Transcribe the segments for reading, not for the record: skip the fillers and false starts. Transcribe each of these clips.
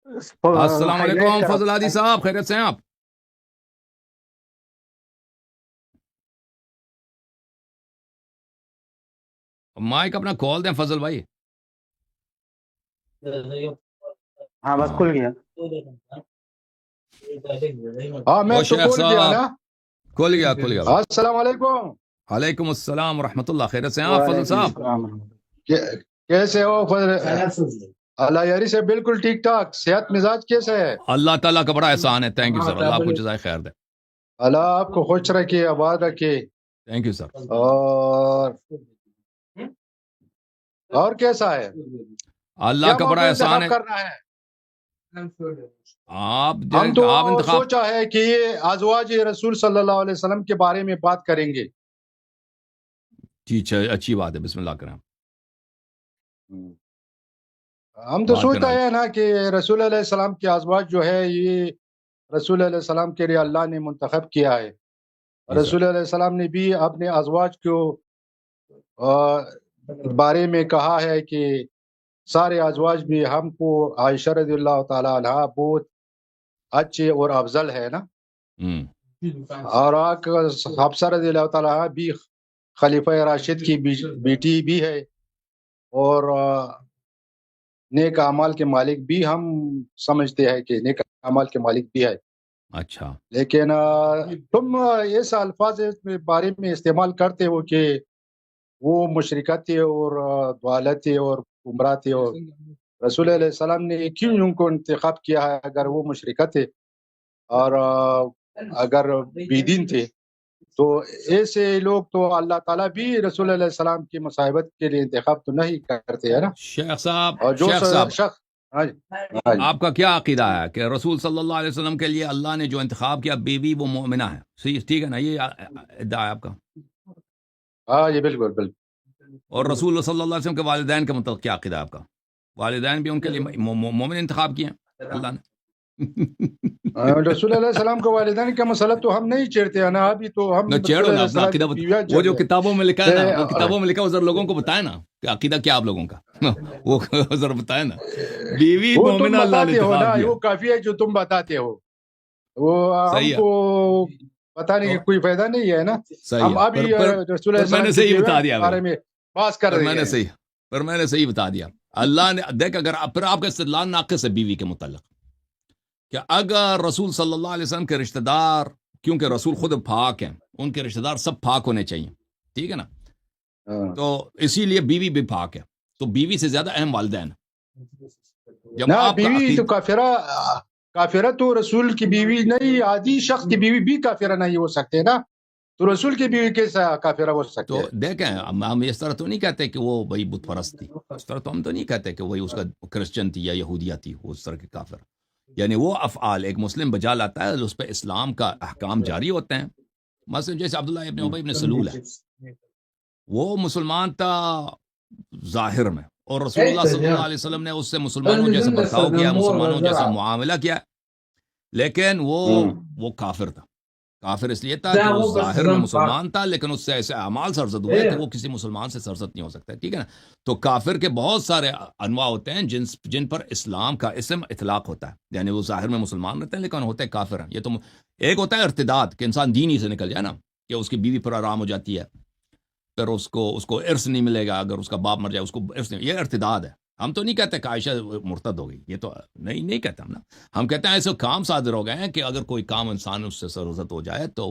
السلام ہائی علیکم لائٹ کر فضل ہادی صاحب، خیریت سے ہیں آپ؟ مائک اپنا کھول دیں فضل بھائی. ہاں بس ہاں کھل گیا. ہاں میں وہ تو شیخ کھول گیا صاحب نا. کھل گیا بھائی. السلام علیکم. وعلیکم السلام ورحمۃ اللہ، خیریت سے ہیں آپ فضل وعلیکم صاحب؟ السلام. کیسے ہو اللہ یاری سے بالکل ٹھیک ٹھاک. صحت مزاج کیسے ہے؟ اللہ تعالیٰ کا بڑا احسان ہے. تھینک یو سر، اللہ آپ کو جزائے خیر دے. اللہ آپ کو خوش رکھے، آباد رکھے. Thank you sir. اور کیسا ہے؟ اللہ کیا کا بڑا موضوع احسان انتخاب ہے. کرنا ہے؟ آپ ہم تو آپ انتخاب. سوچا ہے کہ یہ ازواج رسول صلی اللہ علیہ وسلم کے بارے میں بات کریں گے. جی اچھی بات ہے، بسم اللہ کریں. ہم تو بات سوچتا کرنا. ہے نا کہ رسول علیہ السلام کے ازواج جو ہے یہ رسول علیہ السلام کے لیے اللہ نے منتخب کیا ہے. جی سر. رسول علیہ السلام نے بھی اپنے ازواج کو بارے میں کہا ہے کہ سارے ازواج بھی ہم کو عائشہ رضی اللہ تعالی عنہ بہت اچھے اور افضل ہے نا. اور حفصہ رضی اللہ تعالی عنہ بھی خلیفہ راشد کی بیٹی بھی ہے، اور نیک اعمال کے مالک بھی ہم سمجھتے ہیں کہ نیک اعمال کے مالک بھی ہے. اچھا. لیکن تم اس الفاظ کے بارے میں استعمال کرتے ہو کہ وہ مشرکہ تھے اور ضالت تھے اور گمراہ تھے، اور رسول علیہ السلام نے کیوں ان کو انتخاب کیا ہے اگر وہ مشرکہ تھے اور اگر بیدین تھے؟ تو ایسے لوگ تو اللہ تعالیٰ بھی رسول علیہ السلام کی مصاحبت کے لیے انتخاب تو نہیں کرتے ہے نا. شیخ صاحب، اور جو شیخ صاحب، شخص آپ کا کیا عقیدہ ہے کہ رسول صلی اللہ علیہ وسلم کے لیے اللہ نے جو انتخاب کیا بیوی وہ مومنہ ہے؟ صحیح، ٹھیک ہے نا؟ یہ ادعا ہے آپ کا. ہاں یہ بالکل بالکل. اور رسول صلی اللہ علیہ وسلم کے والدین کے متعلق کیا عقیدہ ہے آپ کا؟ والدین بھی ان کے لیے مومن انتخاب کیے ہیں اللہ نے. رسول علیہ السلام کے والدین کا مسئلہ تو ہم نہیں چھیڑتے ہیں نا. ابھی تو ہم نہ رسول چھیڑو نا علیہ اپنا السلام عقیدہ کی بیویاں وہ چھیڑ جو رہے کتابوں میں لکھا ہے نا، وہ ہیں. کتابوں میں لکھا ہے، وہ ذرا لوگوں کو بتائے نا کہ عقیدہ کیا آپ لوگوں کا. وہ ذرا بتائے نا. بیوی وہ تم مومنہ اللہ نے بتاتے ہو نا، انتخاب کیا. وہ کافی ہے جو تم بتاتے ہو. وہ ہم صحیح ہے. کو بتانے تو کی کوئی فائدہ نہیں ہے نا. صحیح ہم ہے. ابھی رسول علیہ پر میں نے السلام کی صحیح بیویاں بتا کے دیا بارے بھائی. میں بات کر رہے ہیں. پر میں نے صحیح بتا دیا. اللہ نے دیکھ، اگر پھر آپ کا استدلال ناقص ہے بیوی کے متعلق، کہ اگر رسول صلی اللہ علیہ وسلم کے رشتہ دار، کیونکہ رسول خود پاک ہیں، ان کے رشتہ دار سب پاک ہونے چاہیے، ٹھیک ہے نا؟ تو اسی لیے بیوی بھی پاک ہے، تو بیوی سے زیادہ اہم والدین. جب نہ آپ کا بیوی تو عقید کافرہ تو رسول کی بیوی نہیں، عادی شخص کی بیوی بھی کافرہ نہیں ہو سکتے نا. تو رسول کی بیوی کیسا کافرہ ہو سکتے تو ہیں؟ دیکھیں، ہم اس طرح تو نہیں کہتے کہ وہ بھائی بت پرست تھی. اس طرح تو ہم تو نہیں کہتے کہ وہی اس کا کرسچن تھی یا یہودیہ تھی، وہ اس طرح کے کافر. یعنی وہ افعال ایک مسلم بجا لاتا ہے، اس پہ اسلام کا احکام جاری ہوتے ہیں. مثلا جیسے عبداللہ ابن ابی ابن سلول ہے، وہ مسلمان تھا ظاہر میں، اور رسول اللہ صلی اللہ علیہ وسلم نے اس سے مسلمانوں جیسا برتاؤ کیا، مسلمانوں جیسا معاملہ کیا، لیکن وہ کافر تھا. کافر اس لیے تھا کہ وہ ظاہر میں مسلمان تھا، لیکن اس سے ایسے اعمال سرزد ہوئے کہ وہ کسی مسلمان سے سرزد نہیں ہو سکتا. ٹھیک ہے نا؟ تو کافر کے بہت سارے انواع ہوتے ہیں جن پر اسلام کا اسم اطلاق ہوتا ہے. یعنی وہ ظاہر میں مسلمان رہتے ہیں لیکن ہوتے کافر ہیں. یہ تو ایک ہوتا ہے ارتداد، کہ انسان دین ہی سے نکل جائے نا، کہ اس کی بیوی پر آرام ہو جاتی ہے، پھر اس کو ارث نہیں ملے گا، اگر اس کا باپ مر جائے اس کو ارث نہیں. یہ ارتداد ہے. ہم تو نہیں کہتے کہ عائشہ مرتد ہو گئی، یہ تو نہیں کہتے ہم نا. ہم کہتے ہیں ایسے کام صادر ہو گئے ہیں کہ اگر کوئی کام انسان اس سے سرزد ہو جائے تو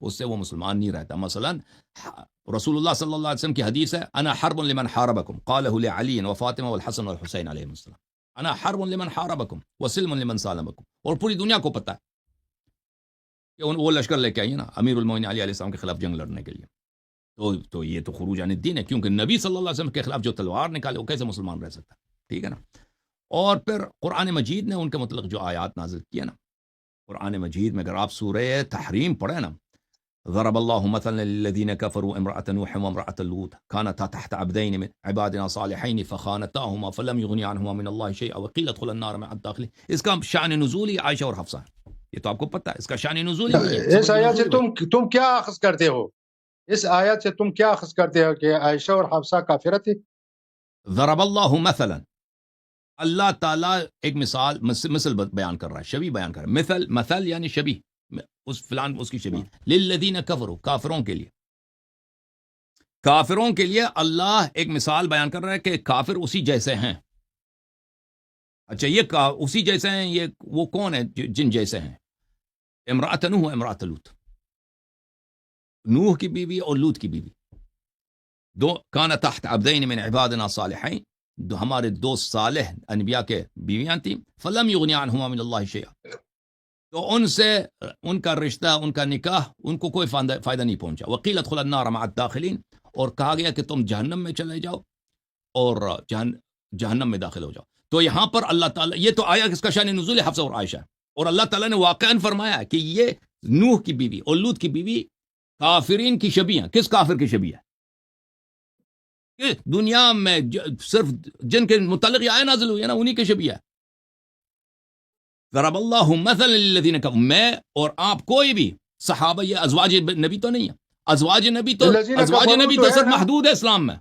اس سے وہ مسلمان نہیں رہتا. مثلا رسول اللہ صلی اللہ علیہ وسلم کی حدیث ہے، انا حرب لمن حاربکم قالہ لعلی وفاطمہ والحسن والحسین علیہ السلام. انا حرب لمن حاربکم وسلم لمن سالمکم. اور پوری دنیا کو پتہ ہے کہ وہ لشکر لے کے آئی ہے نا امیر المومنین علی علیہ السلام کے خلاف جنگ لڑنے کے لیے. تو یہ تو خروج عن الدین ہے، کیونکہ نبی صلی اللہ علیہ وسلم کے خلاف جو تلوار نکالے وہ کیسے مسلمان رہ سکتا ہے؟ ٹھیک ہے نا؟ اور پھر قرآن مجید نے ان کے متعلق جو آیات نازل کیا نا، قرآن مجید میں اگر آپ سورہ تحریم پڑھیں نا، ضرب اللہ مثلا للذین کفروا امرأة نوح وامرأة لوط كانتا تحت عبدین من عبادنا صالحین فخانتاهما فلم یغنی عنہما من اللہ شیئا وقیل ادخلا النار مع الداخلین. اس کا شان نزولی عائشہ اور حفصہ ہے. یہ تو آپ کو پتہ ہے، اس کا شان نزولی وہی ہے. اس آیات سے تم کیا اخذ کرتے ہو؟ اس آیات سے تم کیا اخذ کرتے ہو کہ عائشہ اور حفصہ کافرہ تھی؟ ضرب اللہ مثلا، اللہ تعالیٰ ایک مثل بیان کر رہا ہے، شبیہ بیان کر رہا ہے. مثل یعنی شبیہ، اس فلان اس کی شبیہ. للذین کفروا، کافروں کے لیے، کافروں کے لیے اللہ ایک مثال بیان کر رہا ہے کہ کافر اسی جیسے ہیں. اچھا یہ اسی جیسے ہیں، یہ وہ کون ہے جن جیسے ہیں؟ امرأۃ نوح و امرأۃ لوط، نوح کی بیوی اور لوط کی بیوی، دو کان تحت عبدین من عبادنا صالحین، دو ہمارے دو صالح انبیاء کے بیویاں تھیں. فلم یغنی عنہما من اللہ شیئا، تو ان سے ان کا رشتہ، ان کا نکاح ان کو کوئی فائدہ نہیں پہنچا. وقیل ادخلوا النار مع الداخلین، اور کہا گیا کہ تم جہنم میں چلے جاؤ اور جہنم میں داخل ہو جاؤ. تو یہاں پر اللہ تعالیٰ، یہ تو آیا کس کا شان نزول حفصہ اور عائشہ، اور اللہ تعالیٰ نے واقعاً فرمایا کہ یہ نوح کی بیوی اور لوط کی بیوی کافرین کی شبیہ ہیں. کس کافر کی شبیہ ہے؟ دنیا میں صرف جن کے متعلق یہ آیت نازل ہوئی ہے نا، انہی کے شبیہ ہے. ضرب اللہ مثلا للذین کفروا، میں اور آپ کوئی بھی صحابہ، یہ ازواج نبی تو نہیں ہے، ازواج نبی تو صرف محدود ہے اسلام میں.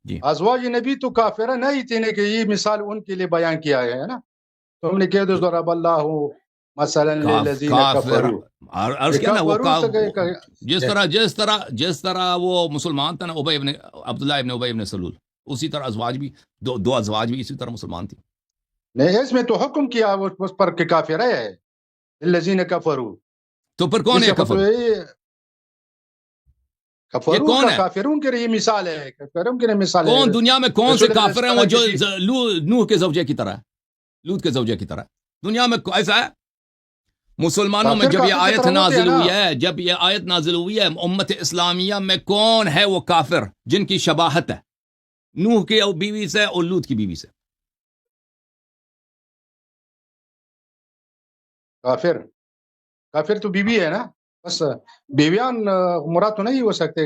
جی ازواج نبی تو کافرہ نہیں تھے کہ یہ مثال ان کے لیے بیان کیا ہے نا. تم نے کہہ دو ضرب اللہ مثلا للذین کفروا، عرض کیا نا وہ جس طرح وہ مسلمان تھا نا، عبداللہ ابن ابی ابن سلول، اسی طرح ازواج بھی دو ازواج بھی اسی طرح مسلمان تھی. نہیں، اس میں تو حکم کیا اس پر کہ کافر ہے الذین کفروا. تو پھر کون ہے کفر؟ کفروں کا کافروں کے لیے مثال ہے، کافروں کے لیے مثال ہے. کون دنیا میں کون سے کافر ہیں وہ جو نوح کے زوجے کی طرح ہے، لوط کے زوجے کی طرح؟ دنیا میں ایسا ہے؟ مسلمانوں میں جب یہ آیت نازل ہوئی ہے، جب یہ آیت نازل ہوئی ہے، امت اسلامیہ میں کون ہے وہ کافر جن کی شباہت ہے نوح کی بیوی سے اور لوط کی بیوی سے؟ کافر تو بیوی ہے نا، بس بیویان مراد تو نہیں ہو سکتے،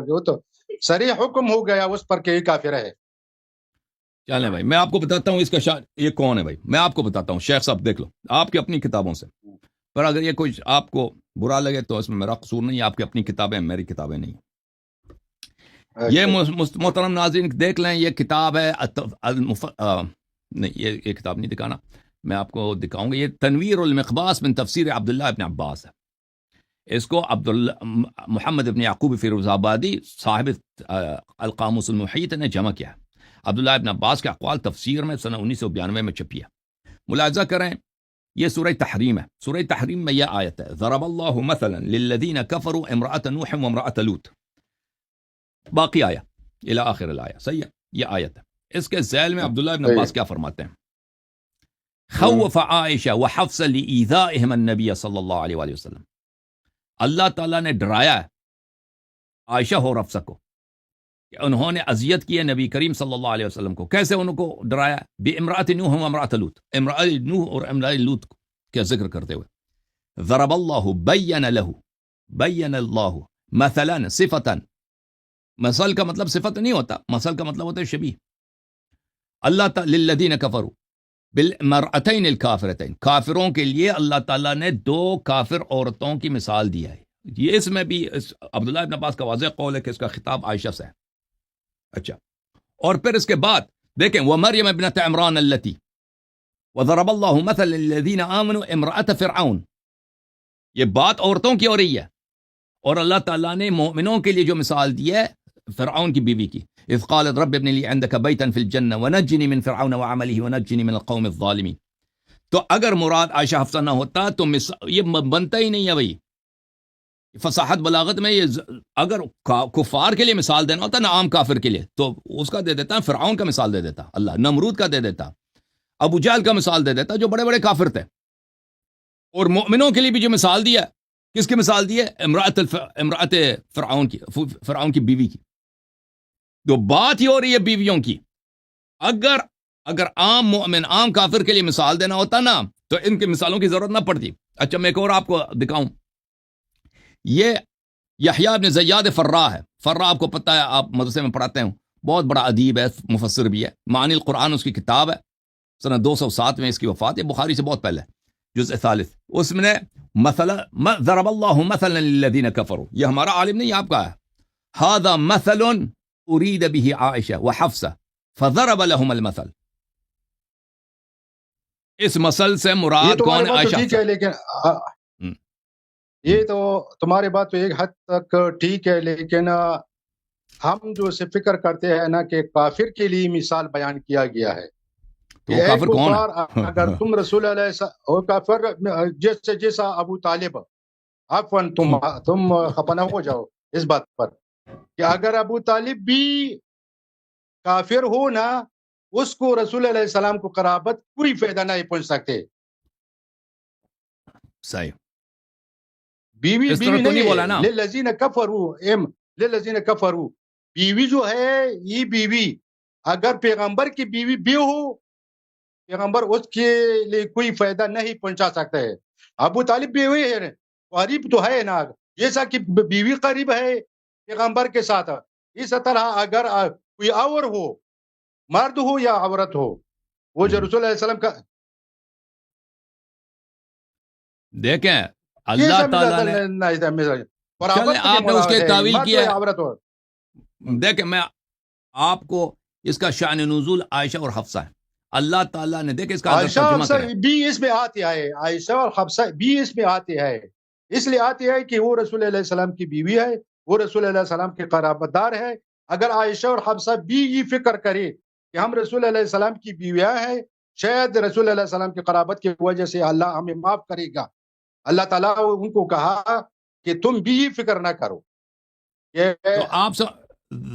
وہ تو صریح حکم ہو گیا اس پر کہ یہ کافر ہے. چلیں بھائی، میں آپ کو بتاتا ہوں اس کا یہ کون ہے. بھائی میں آپ کو بتاتا ہوں، شیخ صاحب دیکھ لو آپ کی اپنی کتابوں سے، پر اگر یہ کوئی آپ کو برا لگے تو اس میں میرا قصور نہیں، آپ کی اپنی کتابیں، میری کتابیں نہیں. یہ محترم ناظرین دیکھ لیں، یہ کتاب ہے نہیں، یہ کتاب نہیں دکھانا، میں آپ کو دکھاؤں گا. یہ تنویر المقباس من تفسیر عبداللہ ابن عباس ہے. اس کو محمد ابن یعقوب فیروز آبادی صاحب القاموس المحیط نے جمع کیا ہے. عبداللہ ابن عباس کے اقوال تفسیر میں سنہ 1992 میں چھپی ہے. ملاحظہ کریں، یہ سورہ تحریم ہے. سورہ تحریم میں یہ آیت ہے، ضرب اللہ مثلا للذین کفروا امرأۃ نوح و امرأۃ لوط، باقی آیا الی آخر الآیہ. صحیح ہے، یہ آیت ہے. اس کے ذیل میں عبداللہ ابن عباس کیا فرماتے ہیں؟ خوف عائشہ وحفصہ لإیذائہم النبی صلی اللہ علیہ وآلہ وسلم، اللہ تعالیٰ نے ڈرایا ہے عائشہ اور حفصہ کو کہ انہوں نے اذیت کی ہے نبی کریم صلی اللہ علیہ وسلم کو. کیسے ان کو ڈرایا؟ بامرأۃ نوح و امرأۃ لوط، امرأۃ نوح اور امرأۃ لوط کا ذکر کرتے ہوئے. ضرب اللہ بین اللہ مثلا صفتا، مثل کا مطلب صفت نہیں ہوتا، مثل کا مطلب ہوتا ہے شبیہ. اللہ تعالی للذین کفروا بالمرأتین الکافرتین، کافروں کے لیے اللہ تعالیٰ نے دو کافر عورتوں کی مثال دیا ہے. یہ اس میں بھی عبداللہ ابن عباس کا واضح قول ہے کہ اس کا خطاب عائشہ سے ہے. اچھا، اور پھر اس کے بعد دیکھیں ومریم ابنت عمران التی وضرب اللہ مثلا للذین آمنوا امرأۃ فرعون، یہ بات عورتوں کی ہو رہی ہے، اور اللہ تعالیٰ نے مومنوں کے لیے جو مثال دی ہے فرعون کی بیوی کی. اذ قالت رب ابن لی عندک بیتا فی الجنہ ونجنی من فرعون وعملہ ونجنی من القوم الظالمین. تو اگر مراد عائشہ حفصہ نہ ہوتا تو یہ بنتا ہی نہیں ہے. بھائی فصاحت بلاغت میں یہ اگر کفار کے لیے مثال دینا ہوتا نا، عام کافر کے لیے، تو اس کا دے دیتا، فرعون کا مثال دے دیتا اللہ، نمرود کا دے دیتا، ابو جہل کا مثال دے دیتا، جو بڑے بڑے کافر تھے. اور مومنوں کے لیے بھی جو مثال دیا، کس کی مثال دی ہے؟ امرأت فرعون کی بیوی کی. تو بات ہی ہو رہی ہے بیویوں کی. اگر عام مومن، عام کافر کے لیے مثال دینا ہوتا نا تو ان کی مثالوں کی ضرورت نہ پڑتی. اچھا میں ایک اور آپ کو دکھاؤں، یہ یحییٰ ابن زیاد فرا ہے. فرا آپ کو پتہ ہے، آپ مدرسے میں پڑھاتے ہیں، بہت بڑا ادیب ہے، مفسر بھی ہے. معانی القرآن اس کی کتاب ہے، سنہ 207 میں اس کی وفات ہے، بخاری سے بہت پہلے، جزء ثالث. اس میں مثلا ضرب اللہ مثلا للذین کفروا، یہ ہمارا عالم نہیں، آپ کا ہے. ھذا مثل ارید به عائشہ وحفصہ فضرب لهم المثل. اس مسل سے یہ مراد تمہاری کون ہے؟ بات تو عائشہ ٹھیک ہے، لیکن یہ تو تمہاری بات تو ایک حد تک ٹھیک ہے، لیکن ہم جو سے فکر کرتے ہیں نا کہ کافر کے لیے مثال بیان کیا گیا ہے تو کہ وہ اے کافر کون کفار، ہے؟ اگر تم رسول اللہ اور کافر جیسا ابو طالب، عفواً تم خفا نہ ہو جاؤ اس بات پر کہ اگر ابو طالب بھی کافر ہو نا، اس کو رسول علیہ السلام کو قرابت کوئی فائدہ نہیں پہنچ سکتے. صحیح، بیوی اس طرح تو نہیں نہیں بولا ہے. نا. للذین کفروا للذین کفروا، بیوی جو ہے یہ بیوی اگر پیغمبر کی بیوی بھی ہو، پیغمبر اس کے لیے کوئی فائدہ نہیں پہنچا سکتا ہے. ابو طالب بیوی ہے، قریب تو ہے نا، جیسا کہ بیوی قریب ہے پیغمبر کے ساتھ، اس طرح اگر کوئی اور ہو، مرد ہو یا عورت ہو، وہ جو رسول علیہ السلام کا دیکھیں اللہ تعالیٰ نے، چلیں آپ نے اس کے تعویل کیا ہے. عورت ہو. دیکھیں میں آپ کو اس کا شان نزول عائشہ اور حفصہ ہے. اللہ تعالیٰ نے دیکھیں اس کا اگر عائشہ ترجمہ حفصہ کریں، بھی اس میں آتی ہے، عائشہ اور حفصہ بھی اس میں آتی ہے، اس لیے آتی ہے کہ وہ رسول علیہ السلام کی بیوی ہے، وہ رسول علیہ السلام کے قرابت دار ہے. اگر عائشہ اور حفصہ بھی یہ فکر کرے کہ ہم رسول علیہ السلام کی بیویاں ہیں، شاید رسول علیہ السلام کی قرابت کی وجہ سے اللہ ہمیں معاف کرے گا. اللہ تعالیٰ ان کو کہا کہ تم بھی یہ فکر نہ کرو. تو آپ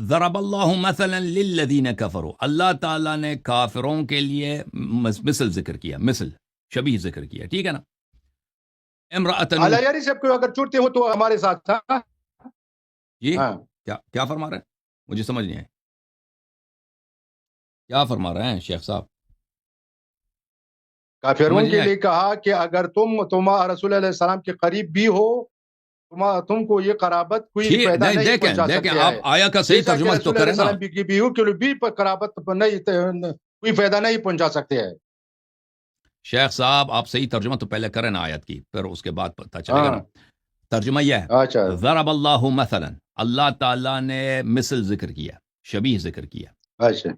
ضرب اللہ مثلا للذین کفروا، اللہ تعالیٰ نے کافروں کے لیے مثل ذکر کیا، مثل شبیہ ذکر کیا، ٹھیک ہے نا. امرأۃ نوح، اللہ یاری صاحب کو اگر چھوٹتے ہو تو ہمارے ساتھ تھا. جی ہاں کیا فرما رہے ہیں؟ مجھے سمجھ نہیں آئے کیا فرما رہے ہیں شیخ صاحب. کافروں کے لیے کہا کہ اگر تم رسول علیہ السلام کے قریب بھی ہو، تم کو یہ قرابت کوئی فائدہ نہیں پہنچا سکتے دیکھیں آپ آیا کا صحیح ترجمہ تو کریں نا. بھی ہو کہ بھی قرابت نہیں، کوئی فائدہ نہیں پہنچا سکتے ہیں. شیخ صاحب آپ صحیح ترجمہ تو پہلے کریں نا آیت کی، پھر اس کے بعد پتہ چلے گا نا. ترجمہ یہ ہے، اچھا ضرب اللہ مثلا، اللہ تعالیٰ نے مثل ذکر کیا، شبیہ ذکر کیا. اچھا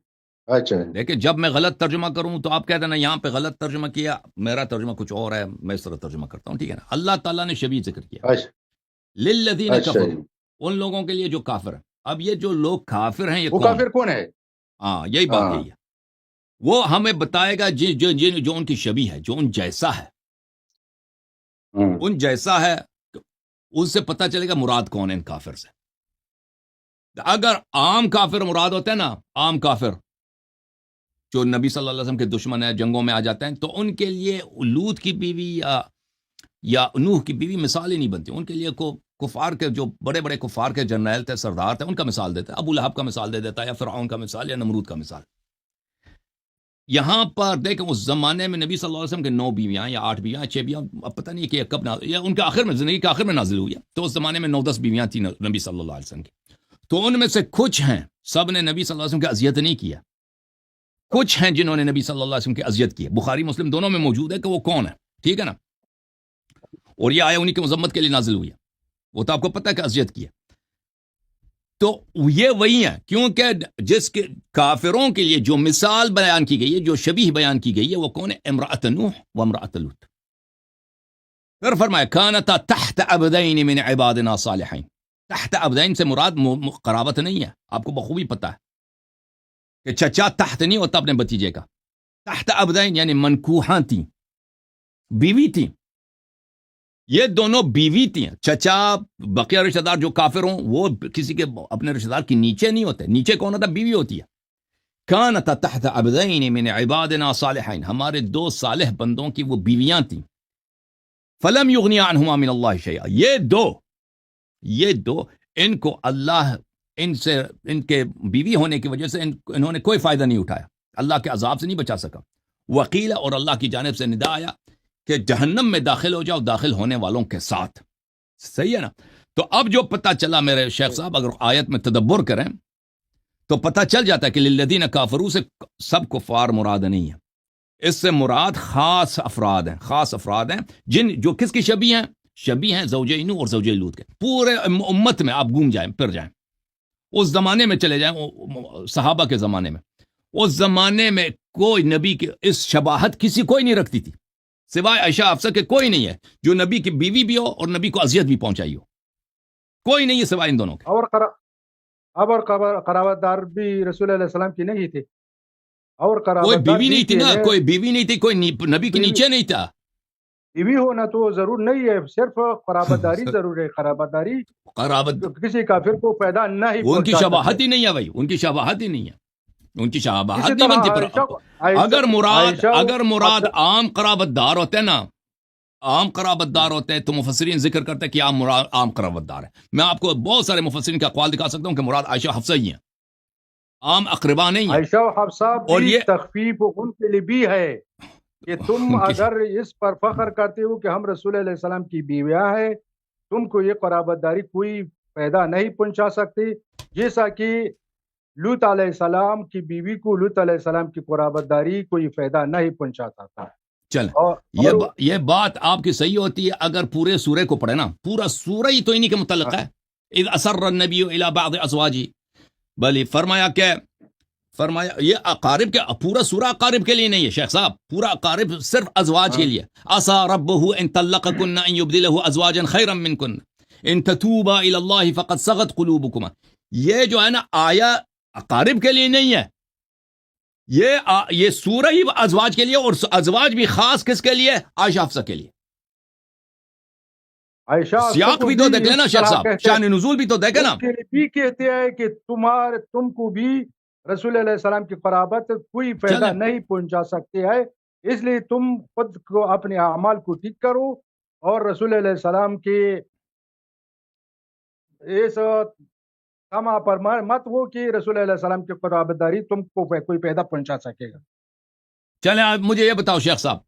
اچھا. لیکن جب میں غلط ترجمہ کروں تو آپ کہتے ہیں نا یہاں پہ غلط ترجمہ کیا، میرا ترجمہ کچھ اور ہے، میں اس طرح ترجمہ کرتا ہوں، ٹھیک ہے نا. اللہ تعالیٰ نے شبیہ ذکر کیا، للذین کفروا، ان لوگوں کے لیے جو کافر ہیں. اب یہ جو لوگ کافر ہیں یہ وہ کافر کون ہے؟ ہاں یہی بات یہی ہے. وہ ہمیں بتائے گا جو ان کی شبیہ ہے، جو ان جیسا ہے، ان جیسا ہے، اس سے پتہ چلے گا مراد کون ہے ان کافر سے. اگر عام کافر مراد ہوتے ہیں نا، عام کافر جو نبی صلی اللہ علیہ وسلم کے دشمن ہیں، جنگوں میں آ جاتے ہیں، تو ان کے لیے لوط کی بیوی یا نوح کی بیوی مثال ہی نہیں بنتی. ان کے لیے کفار کے جو بڑے بڑے کفار کے جرنیل تھے، سردار تھے، ان کا مثال دیتا ہے، ابو لہب کا مثال دے دیتا ہے، یا فرعون کا مثال، یا نمرود کا مثال. یہاں پر دیکھیں اس زمانے میں نبی صلی اللہ علیہ وسلم کے 9 بیویاں یا 8 بیویاں 6 بیویاں، اب پتہ نہیں کہ کب یا ان کے آخر میں، زندگی کے آخر میں نازل ہوئی ہے. تو اس زمانے میں 9-10 بیویاں تھیں نبی صلی اللہ علیہ وسلم کی. تو ان میں سے کچھ ہیں، سب نے نبی صلی اللہ علیہ وسلم کی اذیت نہیں کیا، کچھ ہیں جنہوں نے نبی صلی اللہ علیہ وسلم کی اذیت کی ہے. بخاری مسلم دونوں میں موجود ہے کہ وہ کون ہے، ٹھیک ہے نا. اور یہ آیا انہی کی مذمت کے لیے نازل ہوئی ہے. وہ تو آپ کو پتہ ہے کہ اذیت کی ہے. تو یہ وہی ہے، کیونکہ جس کے کافروں کے لیے جو مثال بیان کی گئی ہے، جو شبیہ بیان کی گئی ہے، وہ کون ہے؟ امرأۃ نوح و امرأۃ لوط. پھر فرمایا کانتا تحت عبدین من عبادنا صالحین. تحت عبدین سے مراد قرابت نہیں ہے، آپ کو بخوبی پتہ ہے کہ چچا تحت نہیں ہوتا اپنے بتیجے کا. تحت عبدین یعنی منکوحاں تھیں، بیوی تھیں. یہ دونوں بیوی تھیں. چچا بقیہ رشتہ دار جو کافر ہوں وہ کسی کے اپنے رشتہ دار کی نیچے نہیں ہوتے. نیچے کون ہوتا؟ بیوی ہوتی ہے. کانتا تحت عبدین من عبادنا صالحین، ہمارے 2 صالح بندوں کی وہ بیویاں تھیں. فلم یغنی عنہما من اللہ شیئا، یہ دو ان کو اللہ ان کے بیوی ہونے کی وجہ سے انہوں نے کوئی فائدہ نہیں اٹھایا، اللہ کے عذاب سے نہیں بچا سکا. وقیل، اور اللہ کی جانب سے ندا آیا کہ جہنم میں داخل ہو جاؤ داخل ہونے والوں کے ساتھ. صحیح ہے نا. تو اب جو پتہ چلا میرے شیخ صاحب، اگر آیت میں تدبر کریں تو پتہ چل جاتا ہے کہ للذین کافروا سے سب کفار مراد نہیں ہے. اس سے مراد خاص افراد ہیں جو کس کی شبیہ ہیں؟ شبیہ ہیں زوجہ نوح اور زوجہ لوط کے. پورے امت میں آپ گھوم جائیں، پھر جائیں، اس زمانے میں چلے جائیں، صحابہ کے زمانے میں اس زمانے میں کوئی نبی کی اس شباہت کسی کوئی نہیں رکھتی تھی سوائے عائشہ حفصہ کے. کوئی نہیں ہے جو نبی کی بیوی بھی ہو اور نبی کو اذیت بھی پہنچائی ہو. کوئی نہیں ہے سوائے ان دونوں کے. اور قرابت دار بھی رسول اللہ علیہ السلام کی نہیں تھے. اور کوئی قرابت دار بیوی نہیں تھی نا, کوئی بیوی نہیں تھی, کوئی نبی کے نیچے نہیں تھا. بیوی ہونا تو ضرور نہیں ہے, صرف قرابت داری ضرور ہے. قرابت داری قرابت کسی کافر کو پیدا نہیں وہ ان کی پہنچا شباہت سکتے. ہی نہیں ہے بھائی, ان کی شباہت ہی نہیں ہے, ان کی شباہت اسی نہیں طرح بنتی. پر اگر مراد عام قرابت دار ہوتے ہیں نا, عام قرابت دار ہوتے ہیں تو مفسرین ذکر کرتے ہیں کہ عام قرابت دار ہے. میں آپ کو بہت سارے مفسرین کا اقوال دکھا سکتا ہوں کہ مراد عائشہ حفصہ ہی ہیں, عام اقربا نہیں ہیں. عائشہ و حفصہ اور بھی یہ تخفیف ان کے لیے بھی ہے کہ تم ان کی اگر اس پر فخر کرتے ہو کہ ہم رسول اللہ علیہ السلام کی بیویاں ہیں, تم کو یہ قرابت داری کوئی پیدا نہیں پہنچا سکتی. جیسا کہ لوط علیہ السلام کی بیوی کو لوط علیہ السلام کی قرابت داری کوئی فائدہ نہیں پہنچاتا تھا. چلیں یہ بات آپ کی صحیح ہوتی ہے اگر پورے سورے کو پڑھے نا. پورا سورہ ہی تو انہی کے متعلق ہے. اذ اسر النبی الی بعض ازواجہ, بلی فرمایا یہ اقارب کے, پورا سورہ اقارب کے لیے نہیں ہے شیخ صاحب, پورا اقارب صرف ازواج کے لیے. عسى ربه ان طلقكن ان يبدله ازواجا خيرا منكن ان تتوبا الى الله فقد صغت قلوبكما. یہ جو ہے نا آیا اقارب کے لیے نہیں ہے, یہ سورہ ہی ازواج کے لیے, اور ازواج بھی خاص کس کے لیے؟ عائشہ حفصہ کے لیے. سیاق بھی تو دیکھ لینا شیخ صاحب, شان نزول بھی تو دیکھے نا. بھی کہتے ہیں کہ تم کو بھی رسول اللہ علیہ السلام کی قرابت کوئی فائدہ نہیں پہنچا سکتے ہے, اس لیے تم خود کو اپنے اعمال کو ٹھیک کرو اور رسول اللہ علیہ السلام کے اس تما پر مت ہو کہ رسول اللہ علیہ السلام کی قرابت داری تم کو کوئی فائدہ پہنچا سکے گا. چلیں آپ مجھے یہ بتاؤ شیخ صاحب,